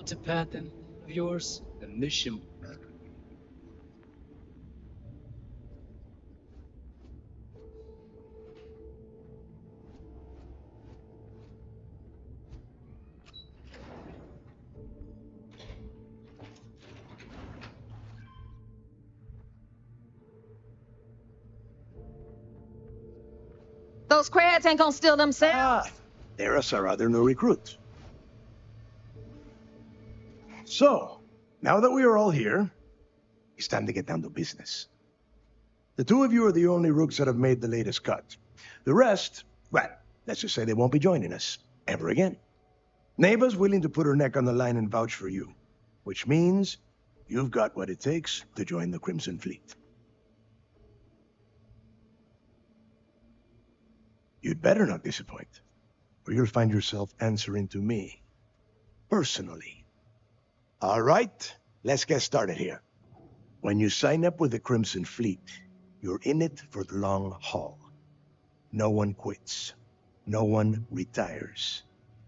What's a patent of yours? The mission. Those crabs ain't gonna steal themselves. There's our other new recruit. So, now that we are all here, it's time to get down to business. The two of you are the only rooks that have made the latest cut. The rest, well, let's just say they won't be joining us ever again. Neva's willing to put her neck on the line and vouch for you, which means you've got what it takes to join the Crimson Fleet. You'd better not disappoint, or you'll find yourself answering to me, personally. All right, let's get started here. When you sign up with the Crimson Fleet, you're in it for the long haul. No one quits. No one retires.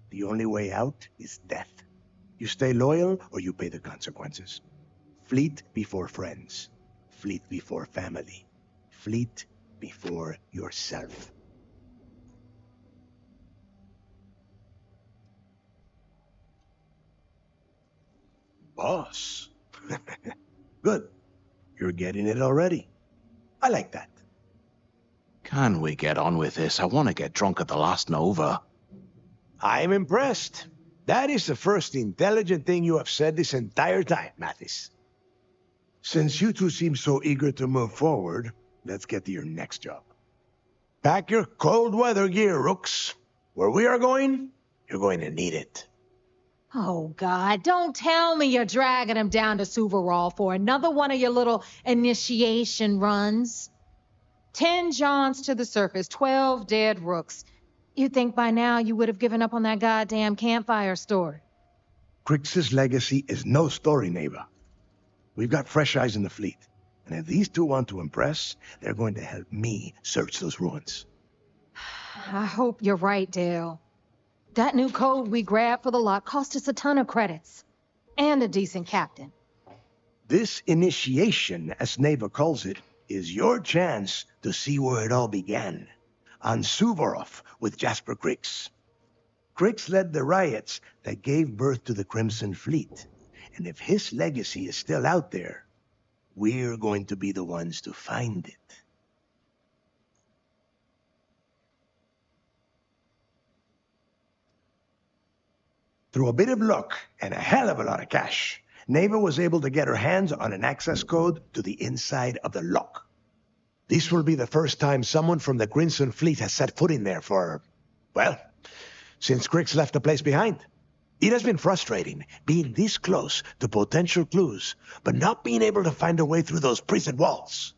The only way out is death. You stay loyal or you pay the consequences. Fleet before friends. Fleet before family. Fleet before yourself. Boss. Good. You're getting it already. I like that. Can we get on with this? I want to get drunk at the last Nova. I'm impressed. That is the first intelligent thing you have said this entire time, Mathis. Since you two seem so eager to move forward, let's get to your next job. Pack your cold weather gear, Rooks. Where we are going, you're going to need it. Oh, God, don't tell me you're dragging him down to Suvarol for another one of your little initiation runs. 10 Johns to the surface, 12 dead rooks. You'd think by now you would have given up on that goddamn campfire story. Crix's legacy is no story, Neva. We've got fresh eyes in the fleet, and if these two want to impress, they're going to help me search those ruins. I hope you're right, Dale. That new code we grabbed for the lot cost us a ton of credits. And a decent captain. This initiation, as Neva calls it, is your chance to see where it all began. On Suvorov with Jasper Crix. Crix led the riots that gave birth to the Crimson Fleet. And if his legacy is still out there, we're going to be the ones to find it. Through a bit of luck and a hell of a lot of cash, Neva was able to get her hands on an access code to the inside of the lock. This will be the first time someone from the Crimson Fleet has set foot in there for, well, since Crix left the place behind. It has been frustrating being this close to potential clues, but not being able to find a way through those prison walls.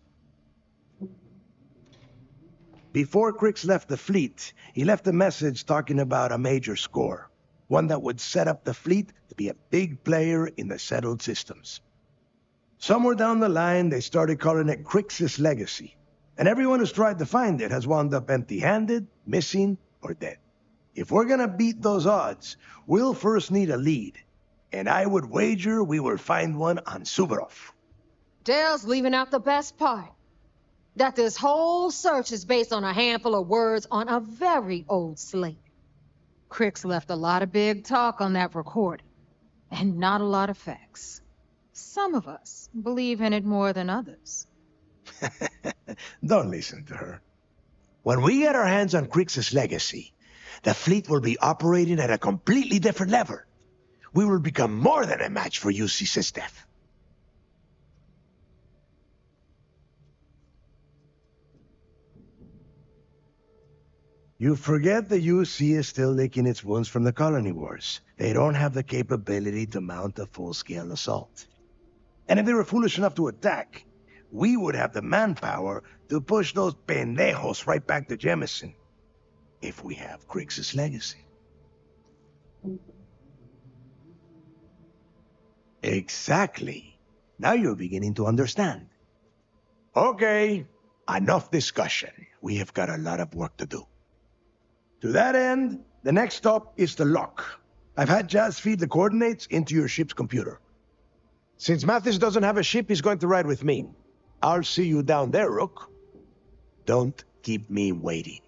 Before Crix left the fleet, he left a message talking about a major score. One that would set up the fleet to be a big player in the settled systems. Somewhere down the line, they started calling it Crix's legacy, and everyone who's tried to find it has wound up empty-handed, missing, or dead. If we're gonna beat those odds, we'll first need a lead, and I would wager we will find one on Suvorov. Dale's leaving out the best part. That this whole search is based on a handful of words on a very old slate. Crix left a lot of big talk on that recording, and not a lot of facts. Some of us believe in it more than others. Don't listen to her. When we get our hands on Crix's legacy, the fleet will be operating at a completely different level. We will become more than a match for UC Sysdef. You forget the UC is still licking its wounds from the colony wars. They don't have the capability to mount a full-scale assault. And if they were foolish enough to attack, we would have the manpower to push those pendejos right back to Jemison. If we have Crix's legacy. Exactly. Now you're beginning to understand. Okay, enough discussion. We have got a lot of work to do. To that end, the next stop is the lock. I've had Jazz feed the coordinates into your ship's computer. Since Mathis doesn't have a ship, he's going to ride with me. I'll see you down there, Rook. Don't keep me waiting.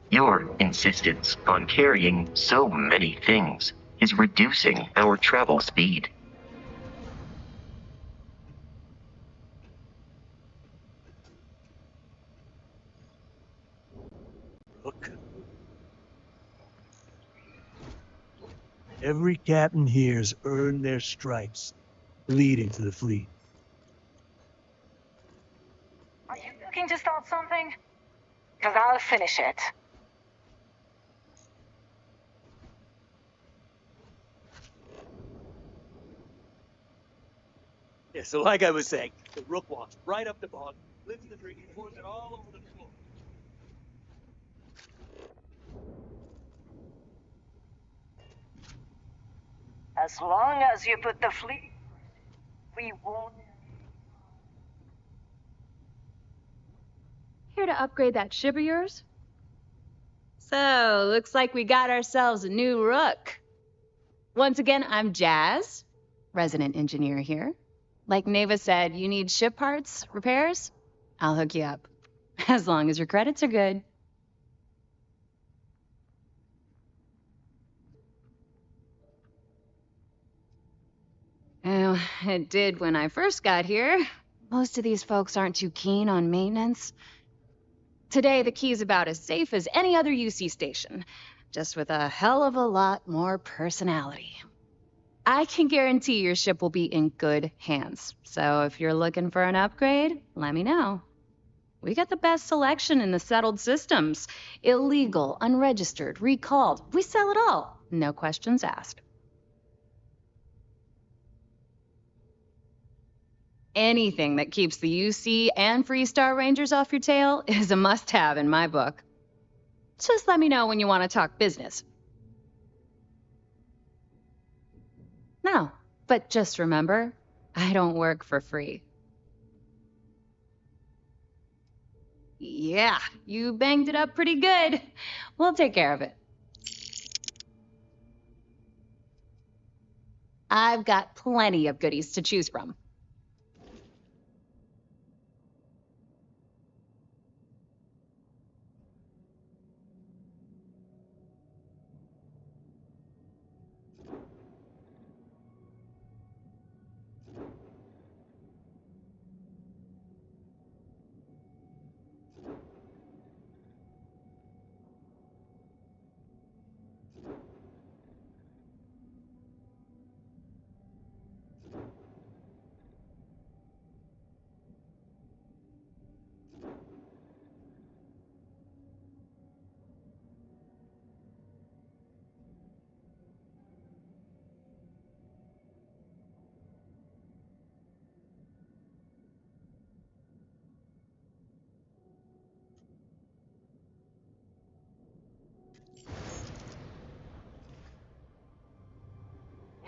Your insistence on carrying so many things is reducing our travel speed. Look. Every captain here's earned their stripes, leading to the fleet. Are you looking to start something? Because I'll finish it. Yeah, so like I was saying, the Rook walks right up the bog, lifts the drink, and pours it all over the floor. As long as you put the fleet, we won't. Here to upgrade that ship of yours? So, looks like we got ourselves a new Rook. Once again, I'm Jazz, resident engineer here. Like Neva said, you need ship parts, repairs? I'll hook you up. As long as your credits are good. Well, it did when I first got here. Most of these folks aren't too keen on maintenance. Today, the key's about as safe as any other UC station, just with a hell of a lot more personality. I can guarantee your ship will be in good hands, so if you're looking for an upgrade, let me know. We got the best selection in the settled systems. Illegal, unregistered, recalled. We sell it all. No questions asked. Anything that keeps the UC and Freestar Rangers off your tail is a must-have in my book. Just let me know when you want to talk business. No, but just remember, I don't work for free. Yeah, you banged it up pretty good. We'll take care of it. I've got plenty of goodies to choose from.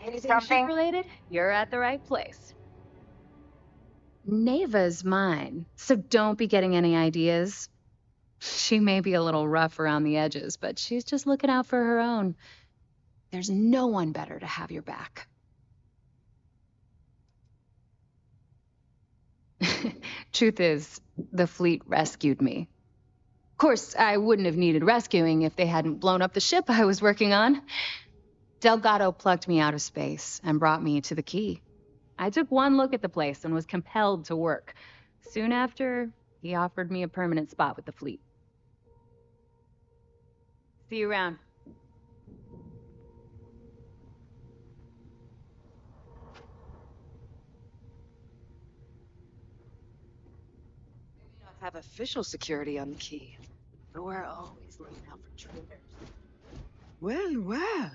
Anything ship-related, you're at the right place. Neva's mine, so don't be getting any ideas. She may be a little rough around the edges, but she's just looking out for her own. There's no one better to have your back. Truth is, the fleet rescued me. Of course, I wouldn't have needed rescuing if they hadn't blown up the ship I was working on. Delgado plucked me out of space and brought me to the Key. I took one look at the place and was compelled to work. Soon after, he offered me a permanent spot with the fleet. See you around. We don't have official security on the Key, but we're always looking out for traitors. Well, well.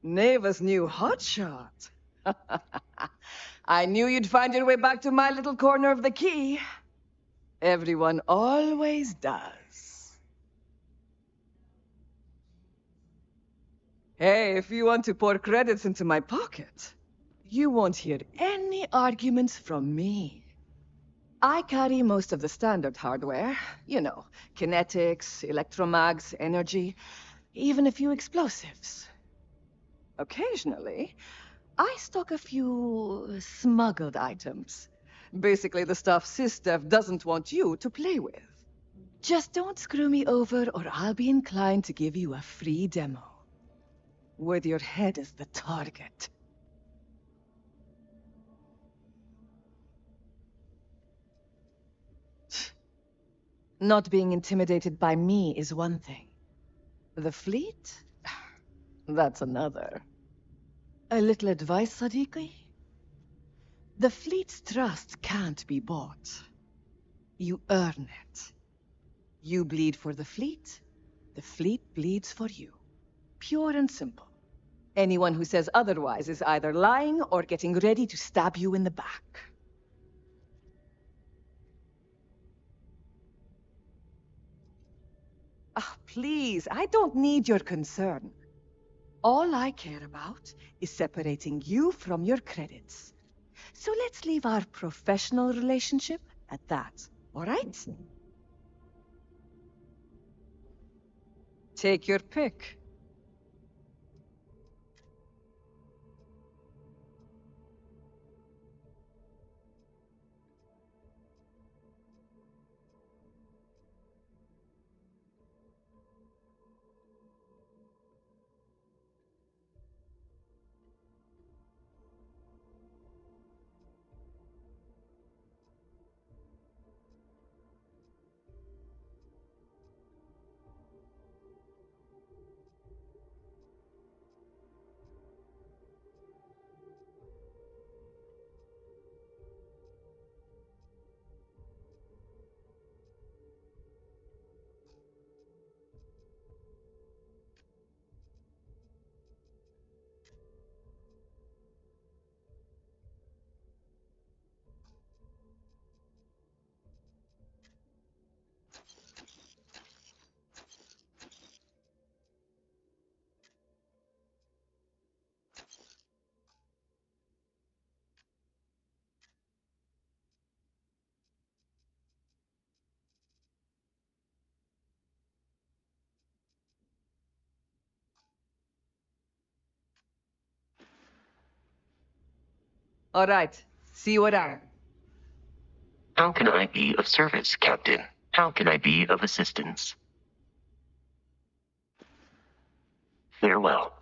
Neva's new hotshot. I knew you'd find your way back to my little corner of the Key. Everyone always does. Hey, if you want to pour credits into my pocket, you won't hear any arguments from me. I carry most of the standard hardware. You know, kinetics, electromags, energy. even a few explosives. Occasionally, I stock a few smuggled items. Basically the stuff SysDev doesn't want you to play with. Just don't screw me over or I'll be inclined to give you a free demo. With your head as the target. Not being intimidated by me is one thing. The fleet? That's another. A little advice, Sadiqi? The fleet's trust can't be bought. You earn it. You bleed for the fleet bleeds for you. Pure and simple. Anyone who says otherwise is either lying or getting ready to stab you in the back. Ah, please, I don't need your concern. All I care about is separating you from your credits. So let's leave our professional relationship at that, all right? Take your pick. All right, see you around. How can I be of service, Captain? How can I be of assistance? Farewell.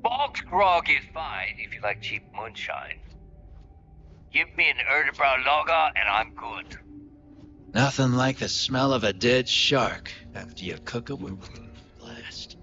Bog's grog is fine if you like cheap moonshine. Give me an Erdebrow lager and I'm good. Nothing like the smell of a dead shark after you cook it with blast.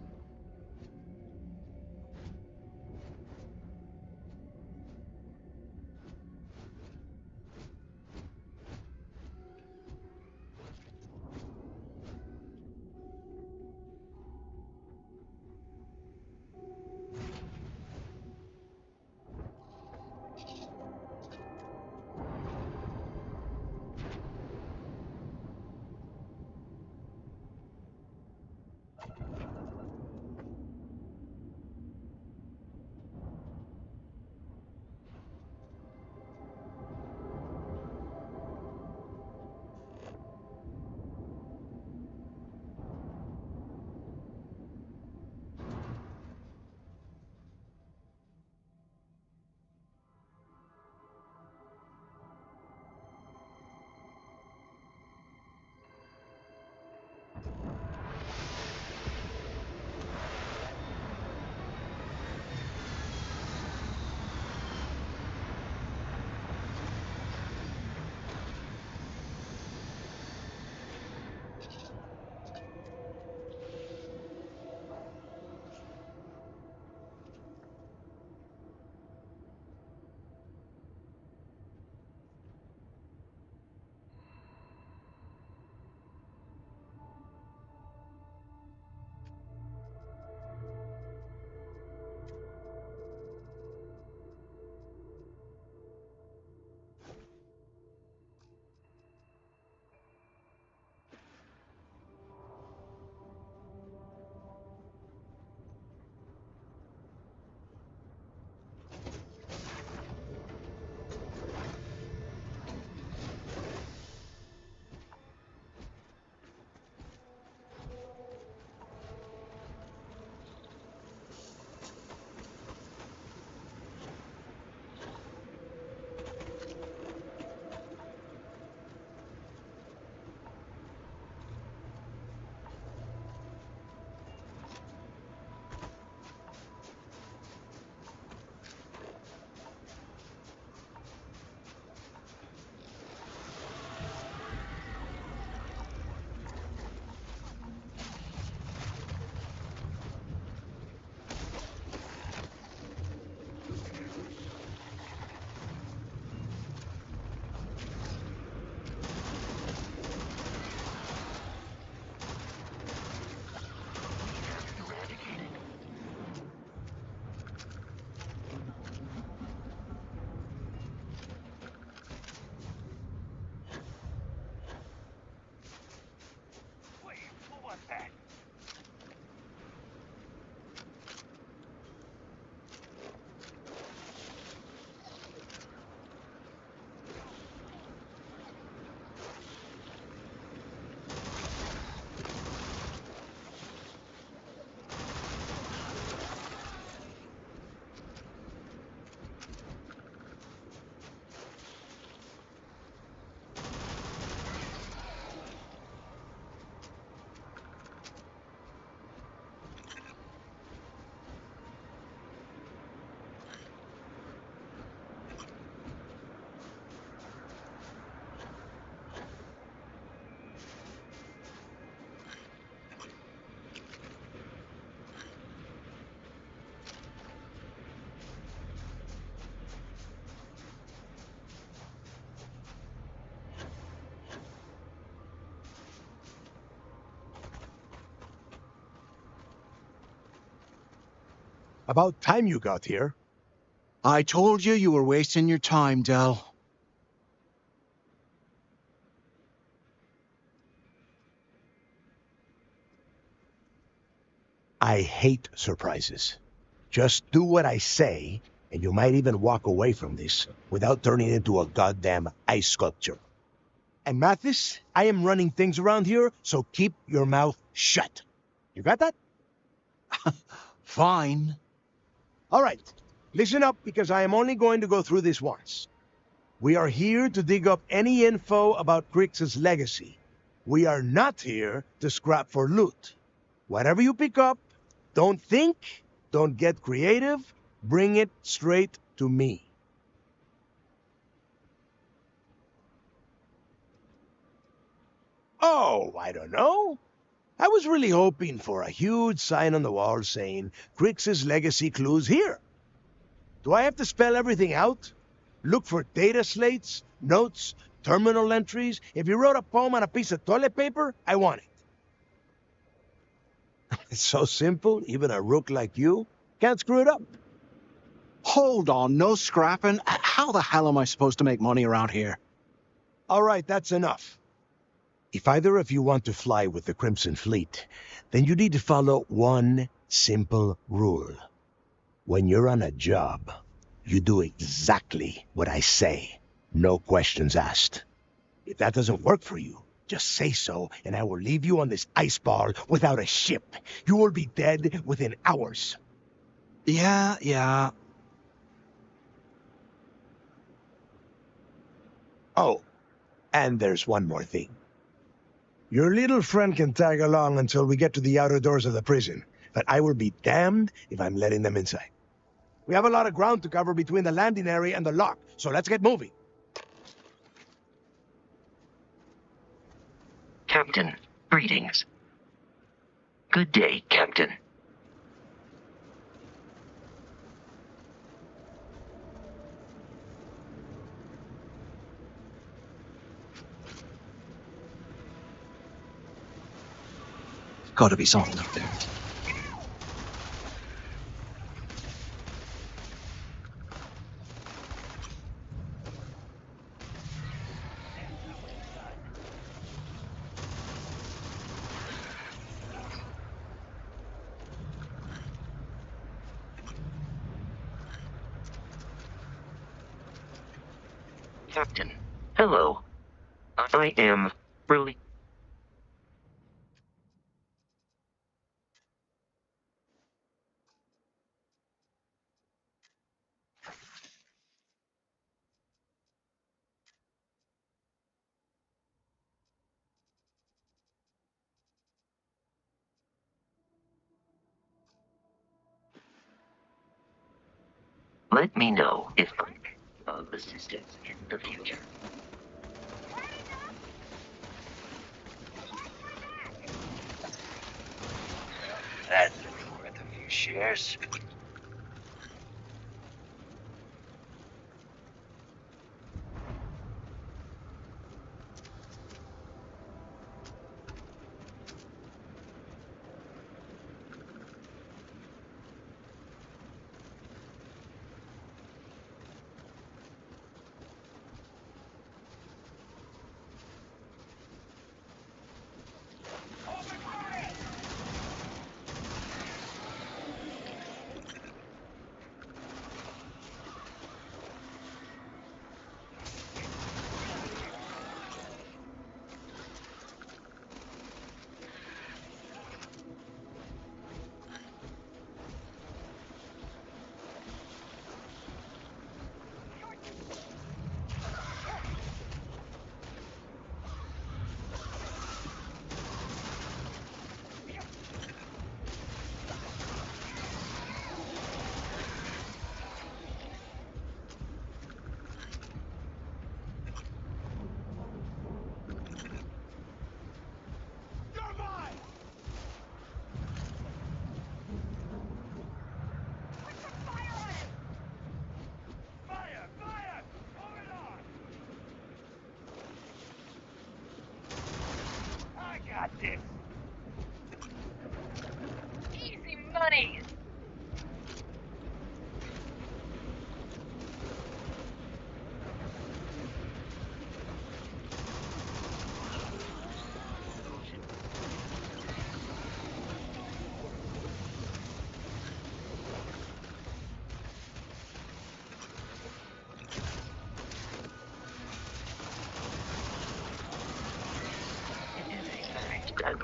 About time you got here. I told you you were wasting your time, Del. I hate surprises. Just do what I say, and you might even walk away from this without turning into a goddamn ice sculpture. And Mathis, I am running things around here, so keep your mouth shut. You got that? Fine. All right. Listen up, because I am only going to go through this once. We are here to dig up any info about Crix's legacy. We are not here to scrap for loot. Whatever you pick up, don't think, don't get creative, bring it straight to me. Oh, I don't know. I was really hoping for a huge sign on the wall saying, Crix's legacy clues here. Do I have to spell everything out? Look for data slates, notes, terminal entries? If you wrote a poem on a piece of toilet paper, I want it. It's so simple, even a rook like you can't screw it up. Hold on, no scrapping. How the hell am I supposed to make money around here? All right, that's enough. If either of you want to fly with the Crimson Fleet, then you need to follow one simple rule. When you're on a job, you do exactly what I say. No questions asked. If that doesn't work for you, just say so, and I will leave you on this ice ball without a ship. You will be dead within hours. Yeah. Oh, and there's one more thing. Your little friend can tag along until we get to the outer doors of the prison, but I will be damned if I'm letting them inside. We have a lot of ground to cover between the landing area and the lock, so let's get moving. Captain, greetings. Good day, Captain. Gotta be something up there. Captain, hello. I am really... Let me know if I can of assistance in the future. That's worth a few shares.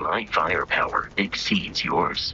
My firepower exceeds yours.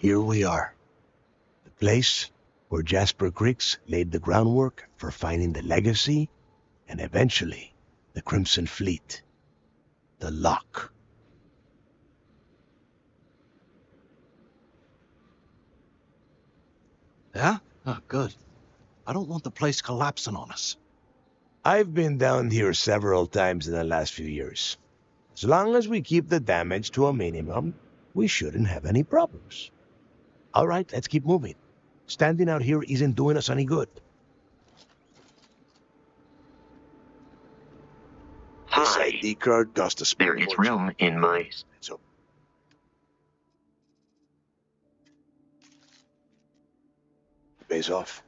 Here we are. The place where Jasper Griggs laid the groundwork for finding the legacy and eventually the Crimson Fleet. The Lock. Yeah? Oh, good. I don't want the place collapsing on us. I've been down here several times in the last few years. As long as we keep the damage to a minimum, we shouldn't have any problems. All right, let's keep moving. Standing out here isn't doing us any good. This Hi. ID card cost us There is room in my... So pays off.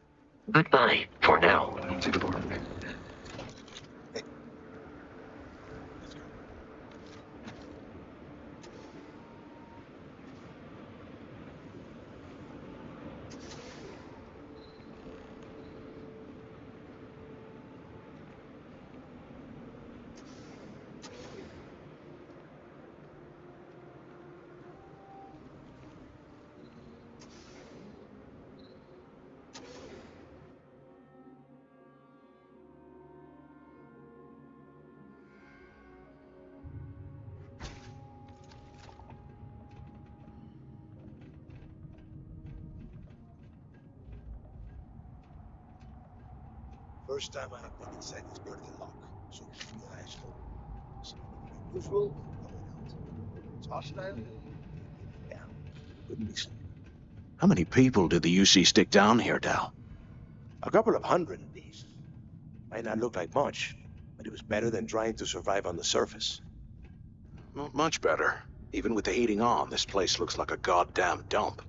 Goodbye for now. First time I have been inside this part of the lock, so keep your eyes open. Something unusual coming out. It's hostile. Yeah, couldn't be seen. How many people did the UC stick down here, Dal? A couple of hundred of these. Might not look like much, but it was better than trying to survive on the surface. Not much better. Even with the heating on, this place looks like a goddamn dump.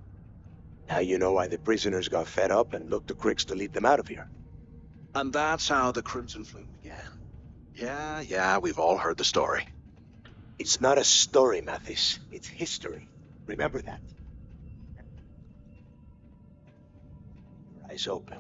Now you know why the prisoners got fed up and looked to Cricks to lead them out of here. And that's how the Crimson Fleet began. Yeah, we've all heard the story. It's not a story, Mathis. It's history. Remember that. Your eyes open.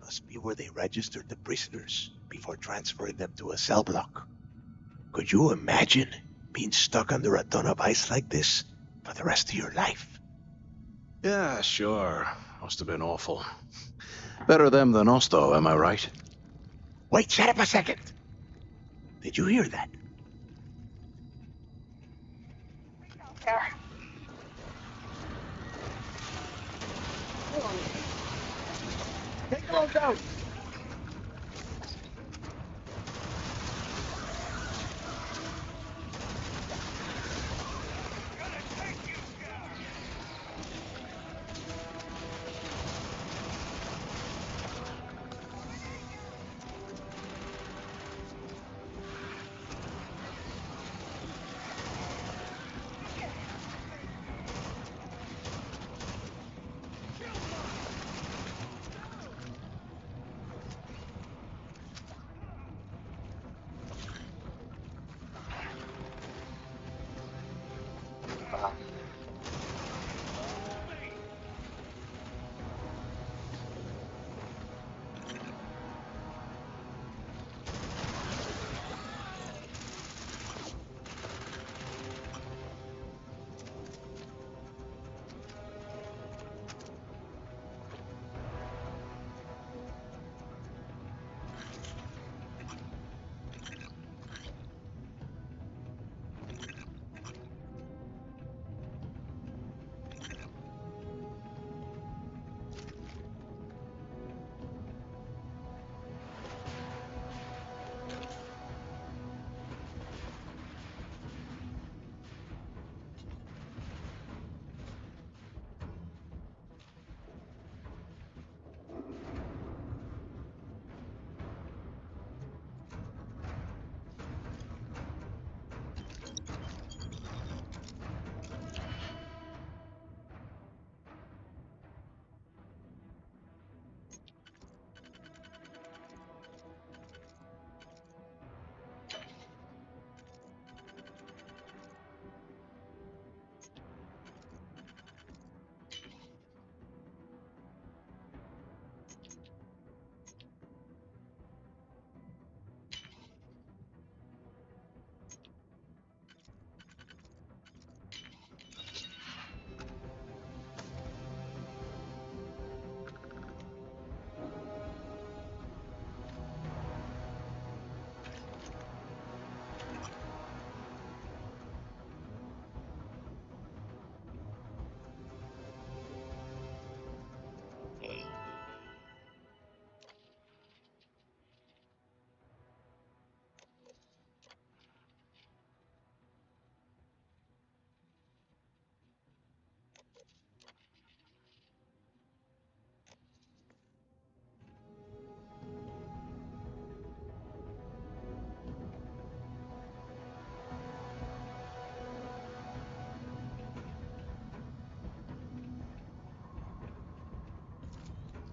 must be where they registered the prisoners before transferring them to a cell block. Could you imagine being stuck under a ton of ice like this for the rest of your life? Yeah, sure. Must have been awful. Better them than us, though, am I right? Wait, shut up a second. Did you hear that? There. Take those out!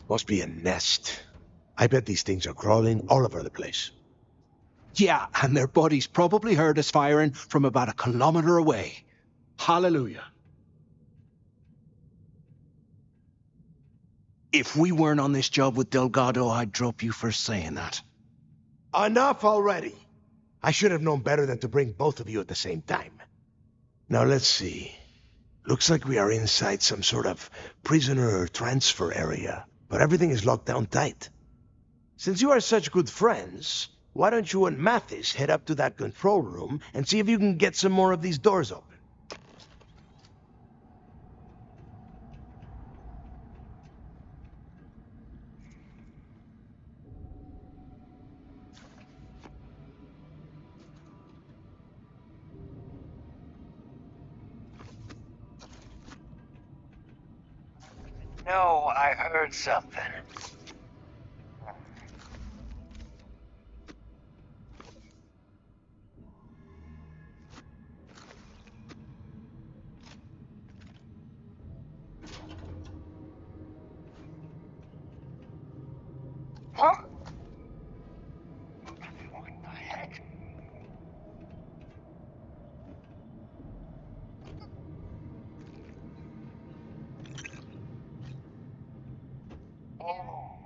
Must be a nest. I bet these things are crawling all over the place. Yeah, and their buddies probably heard us firing from about a kilometer away. Hallelujah. If we weren't on this job with Delgado, I'd drop you for saying that. Enough already! I should have known better than to bring both of you at the same time. Now let's see. Looks like we are inside some sort of prisoner transfer area, but everything is locked down tight. Since you are such good friends, why don't you and Mathis head up to that control room and see if you can get some more of these doors open? No, I heard something. Huh? What the heck? Oh.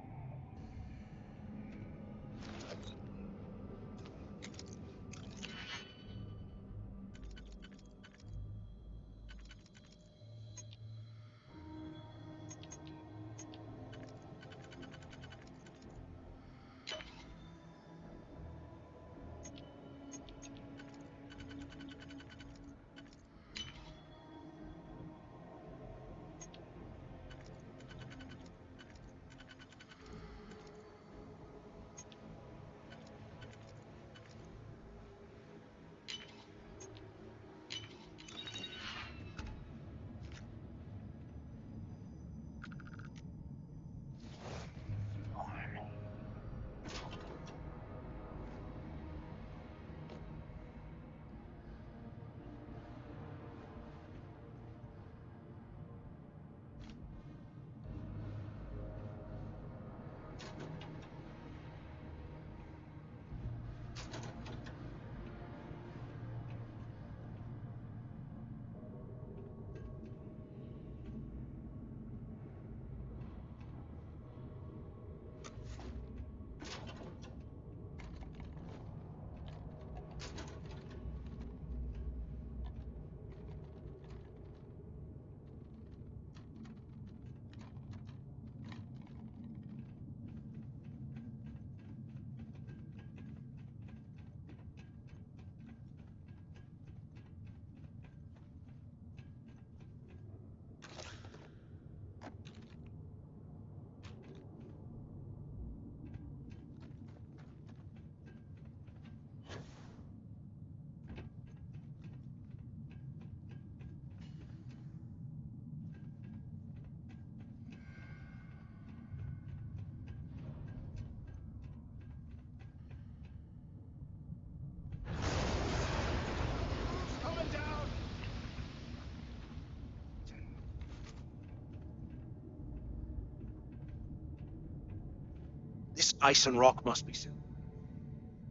This ice and rock must be...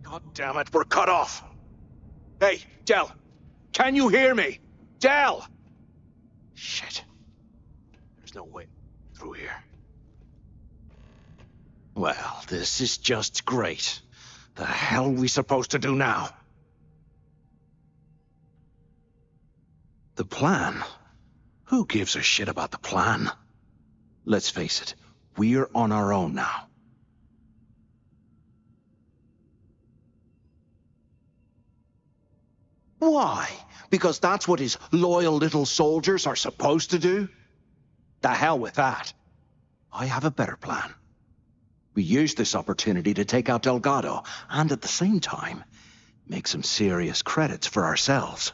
God damn it, we're cut off! Hey, Del! Can you hear me? Del! Shit. There's no way through here. Well, this is just great. The hell are we supposed to do now? The plan? Who gives a shit about the plan? Let's face it, we're on our own now. Why? Because that's what his loyal little soldiers are supposed to do? The hell with that. I have a better plan. We use this opportunity to take out Delgado, and at the same time, make some serious credits for ourselves.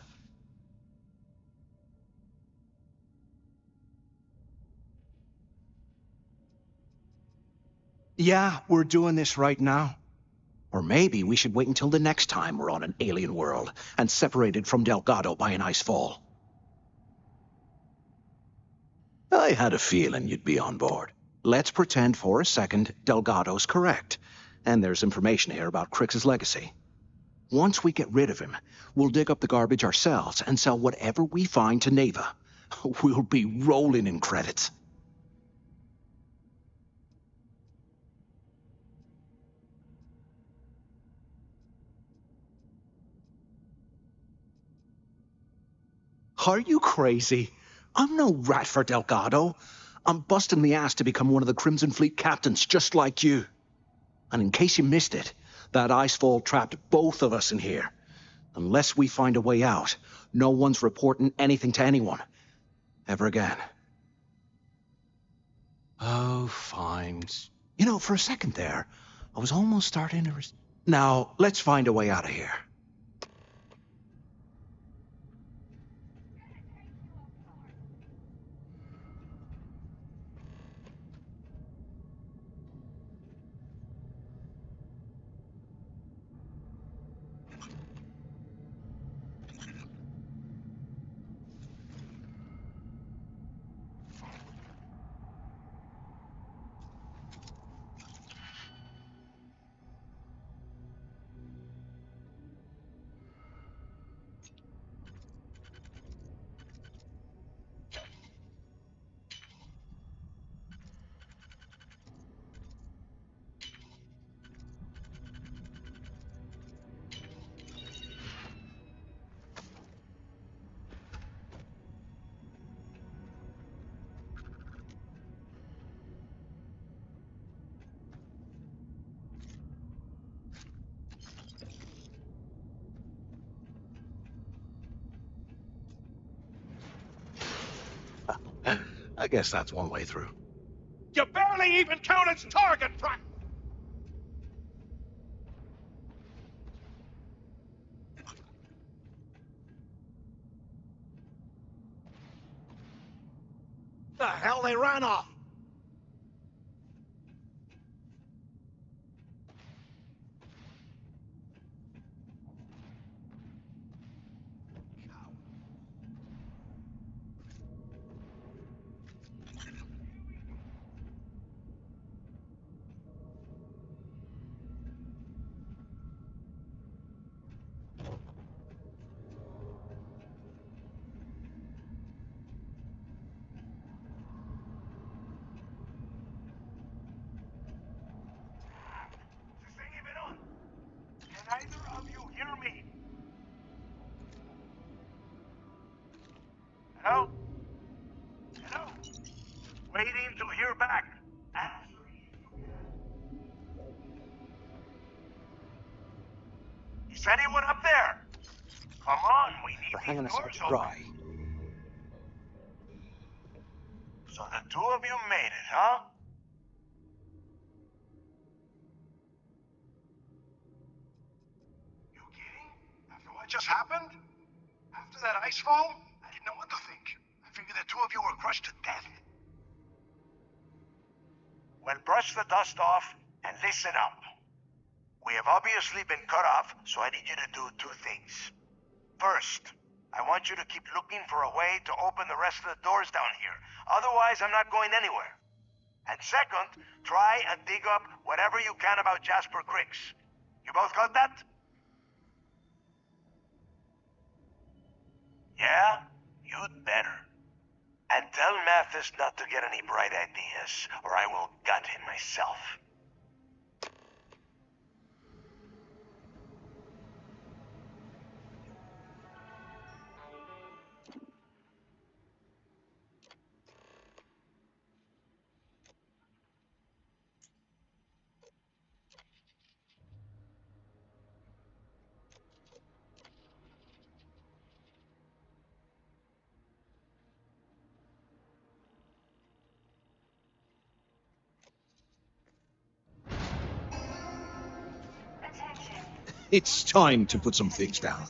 Yeah, we're doing this right now. Or maybe we should wait until the next time we're on an alien world and separated from Delgado by an ice fall. I had a feeling you'd be on board. Let's pretend for a second Delgado's correct, and there's information here about Crix's legacy. Once we get rid of him, we'll dig up the garbage ourselves and sell whatever we find to Neva. We'll be rolling in credits. Are you crazy? I'm no rat for Delgado. I'm busting the ass to become one of the Crimson Fleet captains, just like you. And in case you missed it, that icefall trapped both of us in here. Unless we find a way out, no one's reporting anything to anyone. Ever again. Oh, fine. You know, for a second there, I was almost starting to... Now, let's find a way out of here. I guess that's one way through. You barely even count its target practice! The hell, they ran off! Hello? Hello? Waiting to hear back. Is anyone up there? Come on, we need these Hanging us out doors to open. dry. So the two of you made it, huh? You kidding? After what just happened? After that ice fall? I didn't know what to think. I figured the two of you were crushed to death. Well, brush the dust off and listen up. We have obviously been cut off, so I need you to do two things. First, I want you to keep looking for a way to open the rest of the doors down here. Otherwise, I'm not going anywhere. And second, try and dig up whatever you can about Jasper Cricks. You both got that? Yeah? You'd better. And tell Mathis not to get any bright ideas, or I will gut him myself. It's time to put some things down.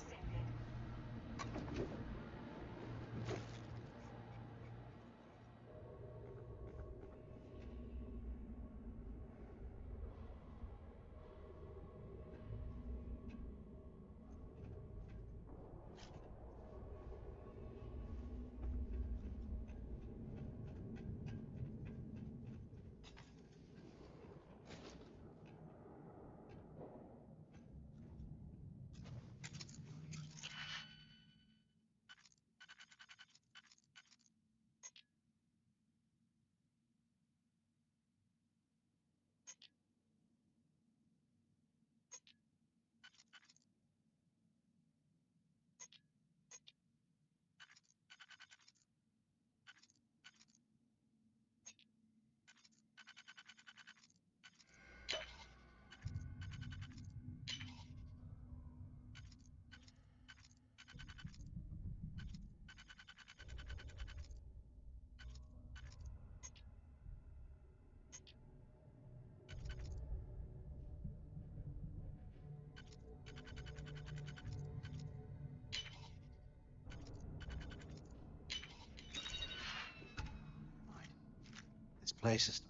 This place is...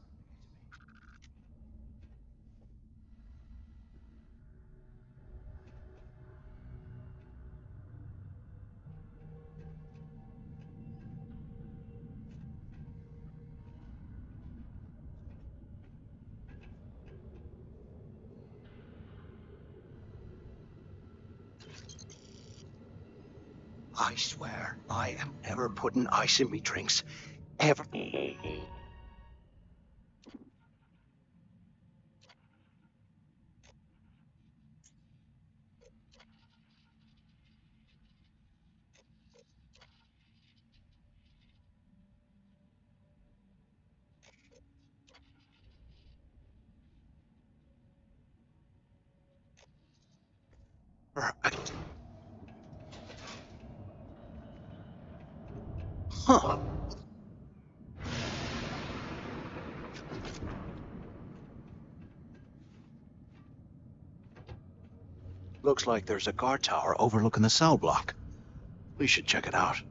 I swear, I am never putting ice in me drinks. Ever. Right. Huh. Looks like there's a guard tower overlooking the cell block. We should check it out.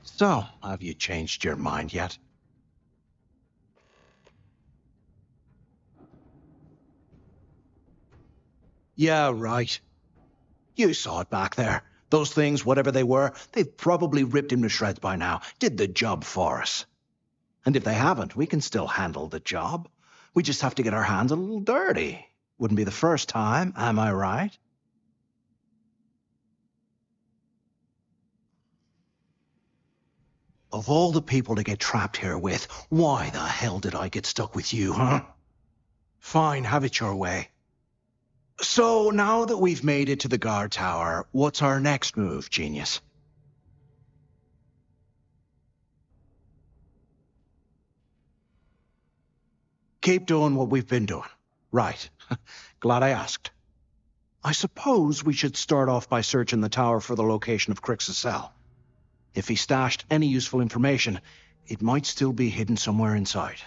So, have you changed your mind yet? Yeah, right. You saw it back there. Those things, whatever they were, they've probably ripped him to shreds by now. Did the job for us. And if they haven't, we can still handle the job. We just have to get our hands a little dirty. Wouldn't be the first time, am I right? Of all the people to get trapped here with, why the hell did I get stuck with you, huh? Fine, have it your way. So, now that we've made it to the guard tower, what's our next move, genius? Keep doing what we've been doing. Right. Glad I asked. I suppose we should start off by searching the tower for the location of Crix's cell. If he stashed any useful information, it might still be hidden somewhere inside.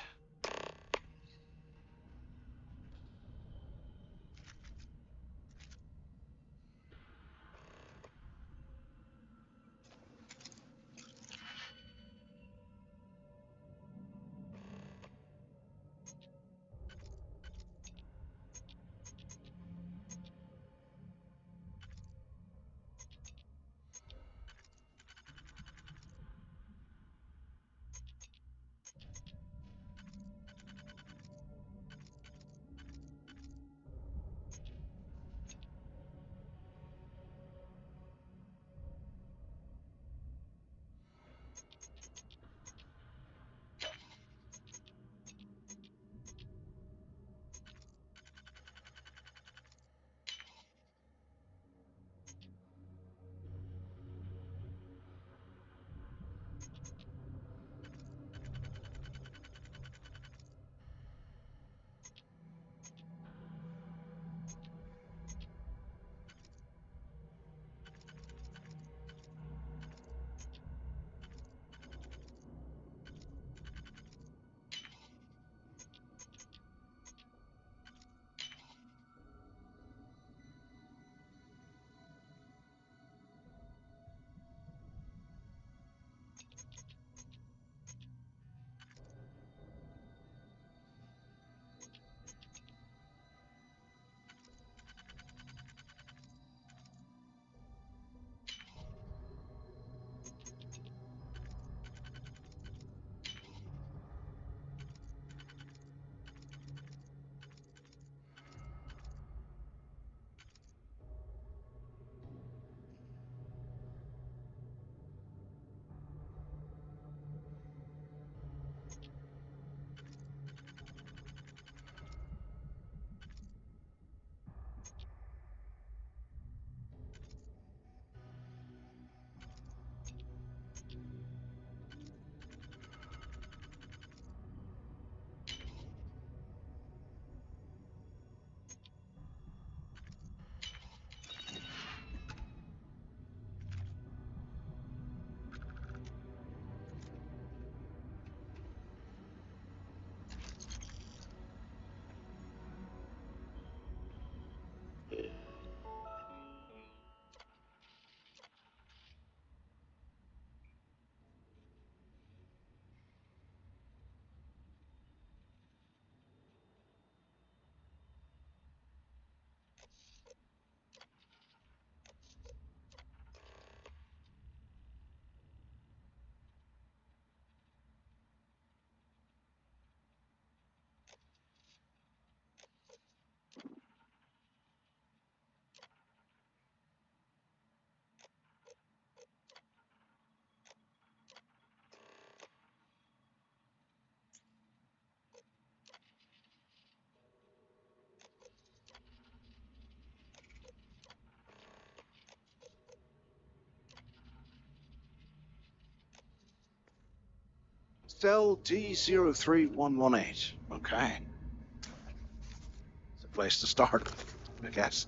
Cell D03118. Okay. It's a place to start, I guess.